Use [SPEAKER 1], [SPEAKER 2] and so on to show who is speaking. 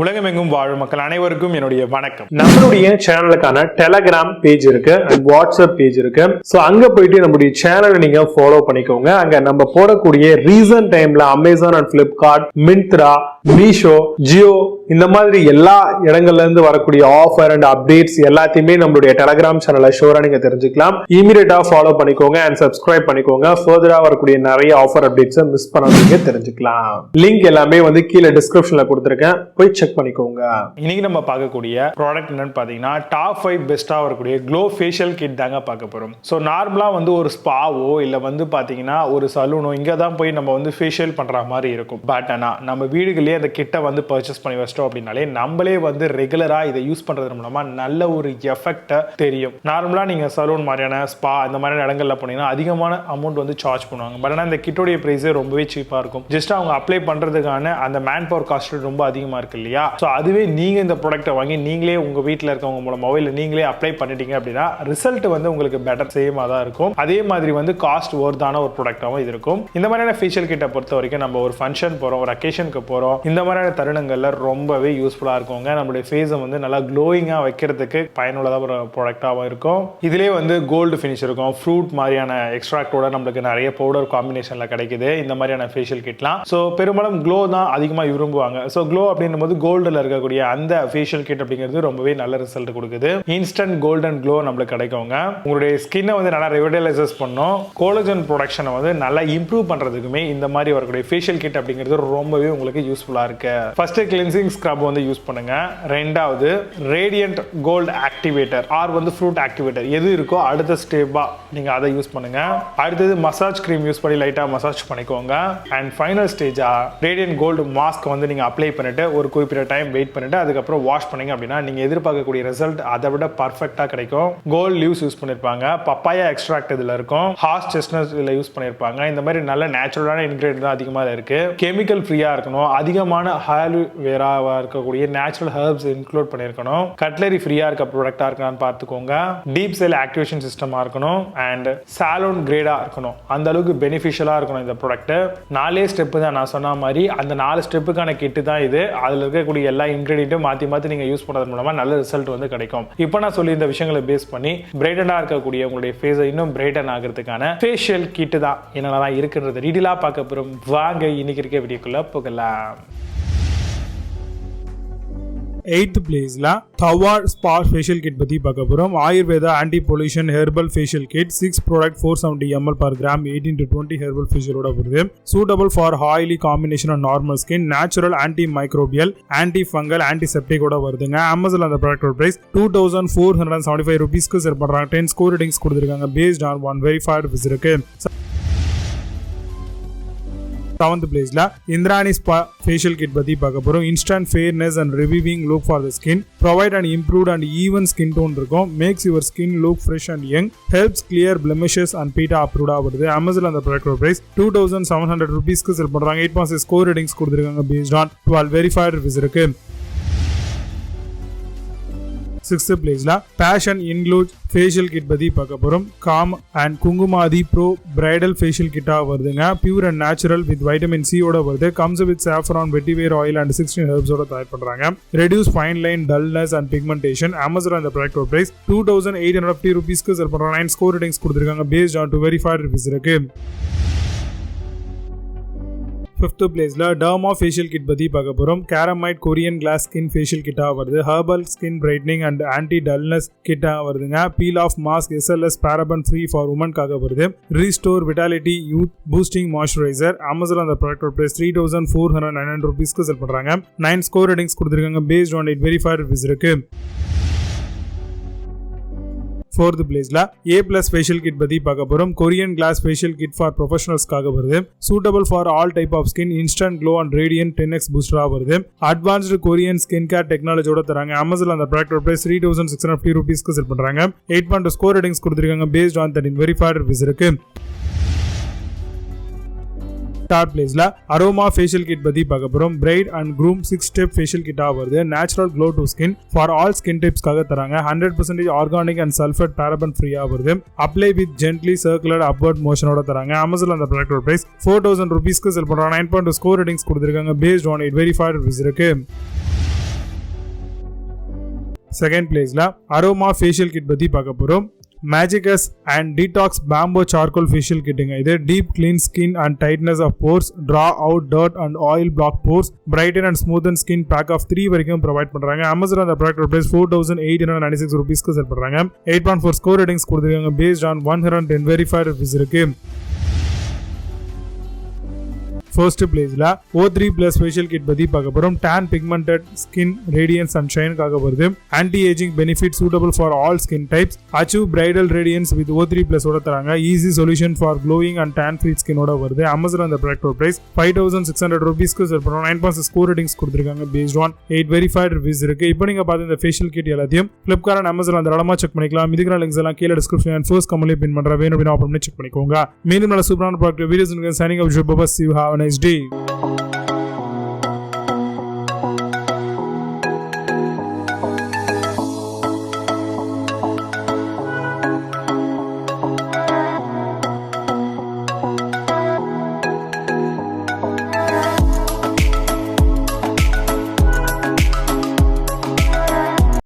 [SPEAKER 1] உலகமெங்கும் வாழும் மக்கள் அனைவருக்கும் என்னுடைய வணக்கம். நம்மளுடைய சேனலுக்கான டெலகிராம் பேஜ் இருக்கு அண்ட் வாட்ஸ்அப் பேஜ் இருக்கு. சோ அங்க போயிட்டு நம்மளுடைய சேனலை நீங்க ஃபாலோ பண்ணிக்கோங்க. அங்க நம்ம போடக்கூடிய ரீசன்ட் டைம்ல Amazon and Flipkart, Myntra, Meesho, Jio இந்த மாதிரி எல்லா இடங்கள்ல இருந்து வரக்கூடிய ஆஃபர் அண்ட் அப்டேட்ஸ் எல்லாத்தையுமே நம்மளுடைய டெலகிராம் சேனல்ல ஷோரா நீங்க தெரிஞ்சுக்கலாம். இமீடியட்டா ஃபாலோ பண்ணிக்கோங்க அண்ட் சப்ஸ்கிரைப் பண்ணிக்கோங்க. ஃபர்தரா வரக்கூடிய நிறைய ஆஃபர் அப்டேட்ஸ் மிஸ் பண்ணாதீங்க, தெரிஞ்சுக்கலாம். லிங்க் எல்லாமே கீழே டிஸ்கிரிப்ஷன்ல கொடுத்திருக்கேன், போய் செக் பண்ணிக்கோங்க. இன்னைக்கு நம்ம பார்க்கக்கூடிய ப்ராடக்ட் என்னன்னு பாத்தீங்கன்னா டாப் 5 பெஸ்டா வரக்கூடிய க்ளோ ஃபேஷியல் கிட் தாங்க பார்க்க போறோம். ஸோ நார்மலா ஒரு ஸ்பாவோ இல்ல பாத்தீங்கன்னா ஒரு சலூனோ இங்க தான் போய் நம்ம ஃபேஷியல் பண்ற மாதிரி இருக்கும். பட் ஆனா நம்ம வீடுகளே அந்த கிட்ட பர்ச்சேஸ் பண்ணி வச்சிட்டோம் அப்படின்னாலே நம்மளே ரெகுலரா இதை யூஸ் பண்றது மூலமா நல்ல ஒரு எஃபெக்ட் தெரியும். நார்மலா நீங்க சலூன் மாதிரியான ஸ்பா இந்த மாதிரியான இடங்கள்ல போனீங்கன்னா அதிகமான அமௌண்ட் சார்ஜ் பண்ணுவாங்க. பட் ஆனா இந்த கிட்டோடைய பிரைஸே ரொம்பவே சீப்பா இருக்கும். ஜஸ்ட் அவங்க அப்ளை பண்றதுக்கான அந்த மேன் பவர் காஸ்ட் ரொம்ப அதிகமா இருக்கு இல்லையா? ஸோ அதுவே நீங்க இந்த ப்ராடக்ட்டை வாங்கி நீங்களே உங்க வீட்டில் இருக்கவங்க மூலமாவோ இல்லை நீங்களே அப்ளை பண்ணிட்டீங்க அப்படின்னா ரிசல்ட் உங்களுக்கு பெட்டர் சேமா தான் இருக்கும். அதே மாதிரி காஸ்ட் ஒர்த்தான ஒரு ப்ராடக்டாகவும் இது இருக்கும். இந்த மாதிரியான ஃபேஷியல் கிட்ட பொறுத்த வரைக்கும் நம்ம ஒரு ஃபங்க்ஷன் போறோம், ஒரு அக்கேஷனுக்கு போறோம், இந்த மாதிரியான தருணங்கள்ல ரொம்பவே யூஸ்ஃபுல்லா இருக்குங்க. நம்மளுடைய ஃபேஸை நல்லா க்ளோயிங்கா வைக்கிறதுக்கு பயனுள்ளதாக ஒரு ப்ராடக்டாகவும் இருக்கும். இதுலேயே கோல்டு ஃபினிஷ் இருக்கும். ஃப்ரூட் மாதிரியான எக்ஸ்ட்ராக்டோட நம்மளுக்கு நிறைய பவுடர் காம்பினேஷன்ல கிடைக்குது இந்த மாதிரியான ஃபேஷியல் கிட்லாம். ஸோ பெரும்பாலும் க்ளோ தான் அதிகமாக விரும்புவாங்க. ஸோ க்ளோ அப்படின்னும் போது கோல்டில் இருக்கக்கூடிய அந்த ஃபேஷியல் கிட் அப்படிங்கிறது ரொம்பவே நல்ல ரிசல்ட் கொடுக்குது. இன்ஸ்டன்ட் கோல்டன் க்ளோ நம்மளுக்கு கிடைக்குங்க. உங்களுடைய ஸ்கின்னை நல்லா ரெவிடலைசஸ் பண்ணும். கோலஜன் ப்ரொடக்ஷனை நல்லா இம்ப்ரூவ் பண்றதுக்குமே இந்த மாதிரி வரக்கூடிய ஃபேஷியல் கிட் அப்படிங்கிறது ரொம்பவே உங்களுக்கு யூஸ்ஃபுல்லா இருக்கு. ஃபர்ஸ்ட் கிளென்சிங் ஸ்க்ரப் யூஸ் பண்ணுங்க. ரெண்டாவது radiant gold activator or fruit activator எது இருக்கோ அடுத்த ஸ்டெப்பா நீங்க அதை யூஸ் பண்ணுங்க. அடுத்தது மசாஜ் கிரீம் யூஸ் பண்ணி லைட்டா மசாஜ் பண்ணிக்கோங்க. அண்ட் ஃபைனல் ஸ்டேஜா ரேடியன்ட் கோல்டு மாஸ்க் நீங்க அப்ளை பண்ணிட்டு ஒரு குறிப்பிட்ட டைம் வெயிட் பண்ணிட்டு அதுக்கப்புறம் வாஷ் பண்ணீங்க அப்படின்னா நீங்க எதிர்பார்க்கக்கூடிய ரிசல்ட் அதை விட பர்ஃபெக்ட்டா கிடைக்கும். கோல்ட் லீவ்ஸ் யூஸ் பண்ணிருப்பாங்க, பப்பாயா எக்ஸ்ட்ராக்ட் இதுல இருக்கும், ஹார்ஸ் செஸ்னட் இதுல யூஸ் பண்ணிருப்பாங்க. இந்த மாதிரி நல்ல நேச்சுரலான இன்கிரிடியன்ட் தான் அதிகமா இருக்கு. கெமிக்கல் ஃப்ரீயா இருக்கணும், அதிகமான ஆலோவேராவா இருக்கக்கூடிய நேச்சுரல் ஹெர்ப்ஸ் இன்க்ளூட் பண்ணிருக்கணும், கட்லரி ஃப்ரீயா இருக்க ப்ராடக்டா இருக்கான்னு பார்த்துக்கோங்க, டீப் செல் ஆக்டிவேஷன் சிஸ்டமா இருக்கணும் அண்ட் சாலோன் கிரேடா இருக்கணும். அந்த அளவுக்கு பெனிஃபிஷியலா இருக்கணும் இந்த ப்ராடக்ட். 4 ஸ்டெப் தான் நான் சொன்ன மாதிரி, அந்த 4 ஸ்டெப்புக்கான கிட்டு தான் இது. அதுல இருக்கக்கூடிய எல்லா இன்கிரிடியன்ட்டும் மாத்தி நீங்க யூஸ் பண்றது மூலமா நல்ல ரிசல்ட் கிடைக்கும். இப்போ நான் சொல்லி இந்த விஷயங்களை பேஸ் பண்ணி பிரைட்டனா இருக்கக்கூடிய உங்களுடைய ஃபேஸை இன்னும் பிரைட்டன் ஆகிறதுக்கான ஃபேஷியல் கிட்டு தான் என்னென்னலாம் இருக்குன்றது டீடைலா பார்க்க போறோம். வாங்க இன்னைக்கு இருக்க வீடியோக்குள்ள போகலாம்.
[SPEAKER 2] 8th பிளேஸ்ல தவார் ஸ்பா ஃபேஷியல் கிட் பத்தி பார்க்க போறோம். Ayurveda anti pollution herbal facial kit 6 product 470 ml per gram 18 to 20 herbal ஃபேஷியலோட வருது. Suitable for oily combination and normal skin, natural anti microbial, anti fungal, ஆன்டிசெப்டிக்கோட வருதுங்க. அமேசான் அந்த ப்ராடக்டோட பிரைஸ் 2475 ரூபீஸ்க்கு செல் பண்றாங்க. 10 ஸ்கோர் ரேட்டிங்ஸ் கொடுத்திருக்காங்க பேஸ்ட் ஆன் 1 வெரிஃபைட் ரிவ்யூஸ் இருக்கு. 7th பிளேஸ்ல இந்திராணி ஸ்பா ஃபேஷியல் கிட் பத்தி பார்க்க போறோம். Instant fairness and reviving look for the skin, provide and improved and even skin tone இருக்கும், makes your skin look fresh and young, helps clear blemishes and beta அப்ரூவ்டா வருது. Amazon அந்த ப்ராடக்டோட price 2700 ரூபீஸ்க்கு sell பண்றாங்க. 8.6 score ratings கொடுத்திருக்காங்க based on 12 verified reviews இருக்கு. 6th பிளேஸ்ல fashion include facial kit பத்தி பார்க்க போறோம். Calm and Kumkumadi pro bridal facial கிட்டா வருதுங்க. Pure and natural with vitamin C ஓட வருது. Comes with saffron, vetiver oil and 16 herbs ஓட தயார் பண்றாங்க. Reduce fine line, dullness and pigmentation. Amazon அந்த ப்ராடக்ட் பிரைஸ் 2850 ரூபீஸ்க்கு செல் பண்றாங்க. 9 ஸ்கோர் ரேட்டிங்ஸ் கொடுத்திருக்காங்க பேஸ்ட் ஆன் 2 வெரிஃபைட் ரிவ்யூஸ் இருக்கு. 5th பிளேஸ்ல டர்மா ஃபேஷியல் கிட் பத்தி பார்க்க போறோம். Ceramide Korean glass skin facial கிட்டா வருது. Herbal skin brightening and anti dullness கிட்டா வருதுங்க. Peel off mask SLS paraben free for உமன்காக வருது. Restore vitality youth boosting moisturiser. Amazon அந்த ப்ராடக்ட் பிரைஸ் 3499 ரூபீஸ்க்கு செல் பண்றாங்க. 9 ஸ்கோர் ரேட்டிங்ஸ் கொடுத்திருக்காங்க பேஸ்ட் ஆன் 8 வெரிஃபைட் ரிவ்யூஸ் இருக்கு. 4th பிளேஸ்ல A+ ஃபேஷியல் கிட் பத்தி பார்க்க போறோம். Korean glass facial kit for ப்ரொஃபஷனல்ஸ்க்காக வருது. Suitable for all type of skin, instant glow and radiant 10x பூஸ்டரா வருது. அட்வான்ஸ்டு கொரியன் ஸ்கின் கேர் டெக்னாலஜியோட தராங்க. அமேசான் அந்த ப்ராடக்ட் பிரைஸ் 3650 ரூபீஸ்க்கு செல் பண்றாங்க. 8.2 ஸ்கோர் ரேட்டிங்ஸ் கொடுத்திருக்காங்க பேஸ்ட் ஆன் 13 வெரிஃபைட் ரிவ்யூஸ் இருக்கு. third placeல அரோமா ஃபேஷியல் கிட் பத்தி பார்க்க போறோம். Bright and groom 6 step facial கிட்டா வருது. Natural glow to skin for all skin டைப்ஸ்க்காக தராங்க. 100% ஆர்கானிக் அண்ட் சல்ஃபேட் பாராபன் ஃப்ரீயா வருது. Apply with gently circular upward மோஷனோட தராங்க. அமேசான் அந்த ப்ராடக்ட் பிரைஸ் 4000 ரூபீஸ்க்கு செல் பண்றாங்க. 9.2 ஸ்கோர் ரேட்டிங்ஸ் கொடுத்திருக்காங்க. பேஸ்ட் ஆன் 8 வெரிஃபைட் ரிவ்யூஸ் இருக்கு. செகண்ட் பிளேஸ்ல அரோமா ஃபேஷியல் கிட் பத்தி பார்க்க போறோம். மேஜிகஸ் and detox bamboo charcoal facial கிட்டுங்க. இது deep clean skin and tightness of pores, draw out dirt and oil black pores, brighten and smoothen skin pack of 3 வரைக்கும் provide பண்றாங்க. அமேசான் அந்த ப்ராடக்ட் பிரைஸ் 4896 rupeesக்கு செல் பண்றாங்க. 8.4 ஸ்கோர் ரேட்டிங்ஸ் கொடுத்திருக்காங்க. Based on 110 verified reviews இருக்கு. First பிளேஸ்ல O3+ facial kit பத்தி பார்க்க போறோம். tan pigmented skin radiance and shine காக வருது. anti aging benefit suitable for all skin types, achieve bridal radiance with O3+ ஓட தராங்க. easy solution for glowing and tan free skin ஓட வருது. Amazon அந்த ப்ராடக்ட் பிரைஸ் 5600 rupeesக்கு செல் பண்றோம். 9.6 ஸ்கோர் ரேட்டிங்ஸ் கொடுத்திருக்காங்க. Based on 8 verified reviews இருக்கு. இப்போ நீங்க பார்த்த இந்த ஃபேஷியல் கிட் எல்லாத்தையும் Flipkart and Amazon அந்த இடமா செக் பண்ணிக்கலாம். இதுக்கான லிங்க்ஸ் எல்லாம் கீழ டிஸ்கிரிப்ஷன் அண்ட் ஃபர்ஸ்ட் கமெண்ட்ல பின் பண்றேன். வேணும் அப்படினா ஆப்பன் பண்ணி செக் பண்ணிக்கோங்க. மீண்டும் நல்ல சூப்பரான product videos signing up. See you. Have a nice day.